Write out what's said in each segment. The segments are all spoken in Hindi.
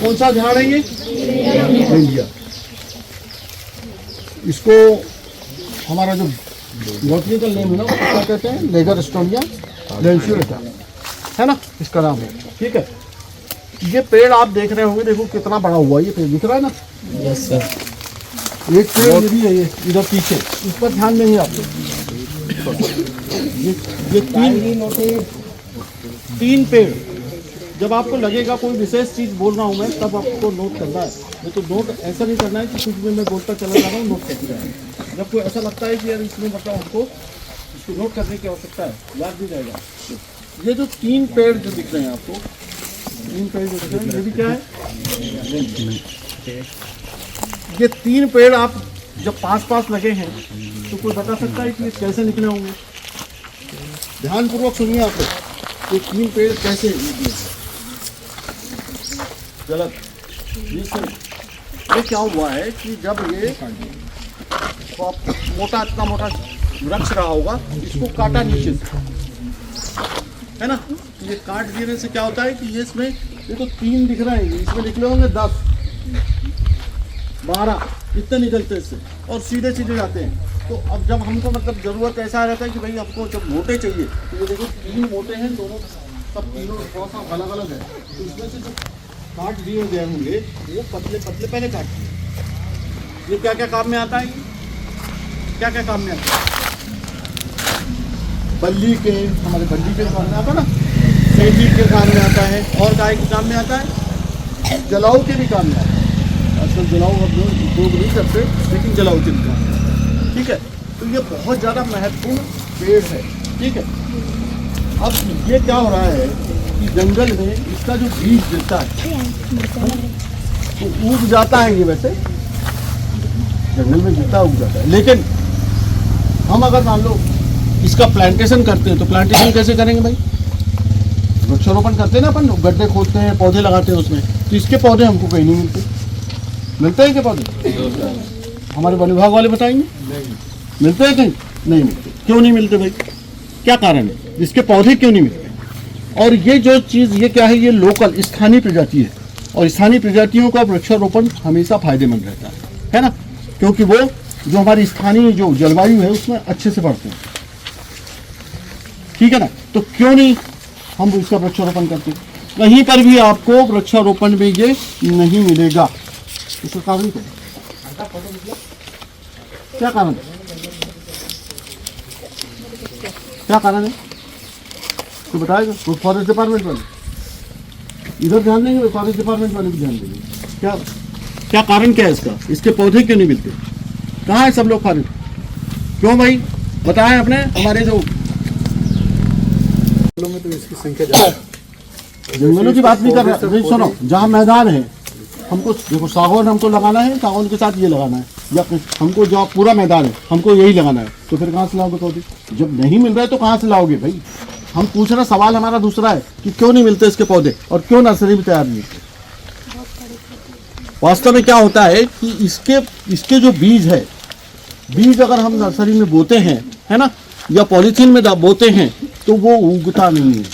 कौन सा झाड़ है ये? डेलिया। इसको हमारा जो बॉटनिकल नेम है ना उसको क्या कहते हैं? लेगरस्टोनिया लेंसुलेटा है ना, इसका नाम है। ठीक है, ये पेड़ आप देख रहे होंगे, देखो कितना बड़ा हुआ ये पेड़, दिख रहा है ना? Yes sir. एक पेड़ ये भी है, ये इधर पीछे, इस पर ध्यान देंगे आप। ये तीन पेड़, जब आपको लगेगा कोई विशेष चीज़ बोल रहा हूँ मैं, तब आपको नोट करना है। नहीं तो नोट ऐसा नहीं करना है कि कुछ भी मैं बोलता चला जा रहा हूँ, नोट करते जाए। जब कोई ऐसा लगता है कि यार इसमें मतलब हमको इसको नोट करने की आवश्यकता है, याद भी जाएगा। ये जो तीन पेड़ जो दिख रहे हैं आपको, तीन पेड़ जो दिख रहे हैं, ये भी क्या है? ये तीन पेड़ आप जब पास लगे हैं तो कोई बता सकता है कि ये कैसे निकले होंगे? ध्यानपूर्वक सुनिए आप लोग, ये तीन पेड़ कैसे निकले? गलत। ये क्या हुआ है कि जब ये मोटा, इतना मोटा वृक्ष रहा होगा, इसको काटा नीचे से, है ना? ये काट देने से क्या होता है कि ये इसमें, ये तो तीन दिख रहे हैं, इसमें निकले होंगे 10 12 इतने निकलते हैं इससे, और सीधे सीधे जाते हैं। तो अब जब हमको मतलब ज़रूरत ऐसा रहता है कि भाई हमको जब मोटे चाहिए, तो ये देखो तीन मोटे हैं, दोनों सब तीनों थोड़ा सा अलग अलग है, तो इसमें से जो काट दिए गए होंगे वो पतले पतले पहले काट दिए। ये क्या क्या काम में आता है? क्या क्या काम में आता है? बल्ली के, हमारे बल्ली के काम में आता है ना, सेंधी के काम में आता है, और गाय के काम में आता है, जलाऊ के भी काम में आता है। आजकल जलाऊ अब लोग उपयोग नहीं करते, लेकिन जलाऊ के भी काम में आता है। ठीक है, तो ये बहुत ज़्यादा महत्वपूर्ण पेड़ है। ठीक है, अब ये क्या हो रहा है कि जंगल में इसका जो बीज गिरता है तो उग जाता है, ये वैसे जंगल में गिरता उग जाता है, लेकिन हम अगर मान लो इसका प्लांटेशन करते हैं, तो प्लांटेशन कैसे करेंगे भाई? वृक्षारोपण करते हैं ना अपन, गड्ढे खोदते हैं, पौधे लगाते हैं उसमें, तो इसके पौधे हमको कहीं नहीं मिलते। मिलते हैं क्या पौधे? हमारे वन विभाग वाले बताएंगे। मिलते हैं कहीं? नहीं मिलते। क्यों नहीं मिलते भाई? क्या कारण है इसके पौधे क्यों नहीं मिलते? और ये जो चीज़, ये क्या है? ये लोकल स्थानीय प्रजाति है, और स्थानीय प्रजातियों का वृक्षारोपण हमेशा फायदेमंद रहता है ना, क्योंकि वो जो हमारी स्थानीय जो जलवायु है उसमें अच्छे से बढ़ते हैं। ठीक है ना, तो क्यों नहीं हम इसका वृक्षारोपण करते? कहीं पर भी आपको वृक्षारोपण में ये नहीं मिलेगा। इसका कारण क्या कारण है? क्या कारण है तो बताएगा? वो फॉरेस्ट डिपार्टमेंट वाले इधर ध्यान देंगे, फॉरेस्ट डिपार्टमेंट वाले भी ध्यान देंगे। क्या क्या कारण क्या है इसका? इसके पौधे क्यों नहीं मिलते? कहाँ है सब लोग फॉरेस्ट? क्यों भाई बताएं अपने, हमारे जो में तो इसकी संख्या ज़्यादा है। जंगलों की बात नहीं कर रहा, सुनो, जहाँ मैदान है हमको देखो, सागौन हमको लगाना है, सागौन के साथ ये लगाना है, या हमको जो पूरा मैदान है हमको यही लगाना है, तो फिर कहाँ से लाओगे पौधे? जब नहीं मिल रहा है तो कहाँ से लाओगे भाई? हम पूछ रहे, सवाल हमारा दूसरा है कि क्यों नहीं मिलते इसके पौधे, और क्यों नर्सरी भी तैयार नहीं होती। वास्तव में क्या होता है कि इसके जो बीज है, बीज अगर हम नर्सरी में बोते हैं, है ना, या पॉलीथीन में बोते हैं, तो वो उगता नहीं है।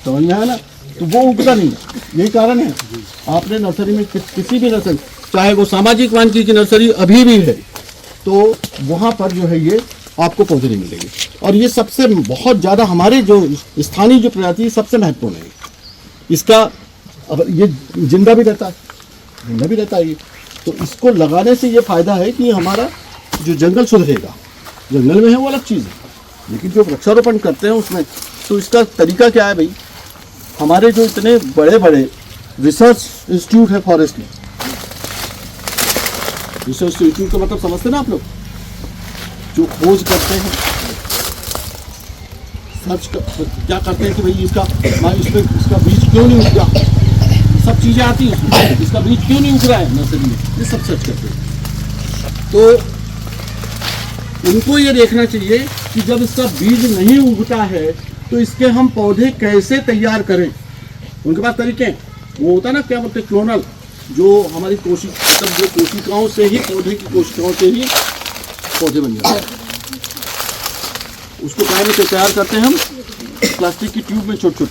समझ में आया ना? तो वो उगता नहीं है। यही कारण है आपने नर्सरी में किसी भी नर्सरी, चाहे वो सामाजिक वानिकी की नर्सरी अभी भी है, तो वहाँ पर जो है ये आपको पौधे नहीं मिलेंगे। और ये सबसे बहुत ज़्यादा हमारे जो स्थानीय जो प्रजाति सबसे महत्वपूर्ण है। इसका अब ये जिंदा भी रहता है ये, तो इसको लगाने से ये फायदा है कि हमारा जो जंगल सुधरेगा। जंगल में है वो अलग चीज़ है, लेकिन जो वृक्षारोपण करते हैं उसमें, तो इसका तरीका क्या है भाई? हमारे जो इतने बड़े बड़े रिसर्च इंस्टीट्यूट है फॉरेस्ट में, रिसर्च इंस्टीट्यूट का मतलब समझते ना आप लोग, जो खोज करते हैं, सर्च क्या करते हैं कि भाई इसका बीज क्यों नहीं उग गया, सब चीज़ें आती हैं उसमें, इसका बीज क्यों नहीं उग रहा है नर्सरी में, ये सब सर्च करते हैं। तो उनको ये देखना चाहिए कि जब इसका बीज नहीं उगता है तो इसके हम पौधे कैसे तैयार करें। उनके पास तरीके हैं, वो होता है ना, क्या बोलते हैं, क्लोनल, जो हमारी कोशिकाओं से ही, पौधे की कोशिकाओं से ही पौधे बन जाते हैं। उसको पहले से तैयार करते हैं हम प्लास्टिक की ट्यूब में, छोटी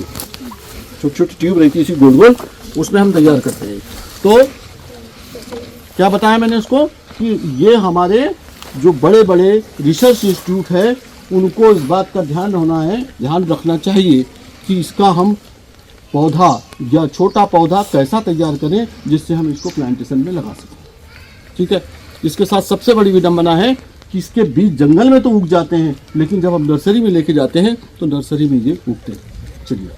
छोटी ट्यूब रहती है इसी गोल गोल, उसमें हम तैयार करते हैं। तो क्या बताया मैंने उसको कि ये हमारे जो बड़े बड़े रिसर्च इंस्टीट्यूट है उनको इस बात का ध्यान रखना चाहिए कि इसका हम पौधा या छोटा पौधा कैसा तैयार करें जिससे हम इसको प्लांटेशन में लगा सकें। ठीक है, इसके साथ सबसे बड़ी विडंबना है कि इसके बीज जंगल में तो उग जाते हैं, लेकिन जब हम नर्सरी में लेके जाते हैं तो नर्सरी में ये उगते हैं। चलिए।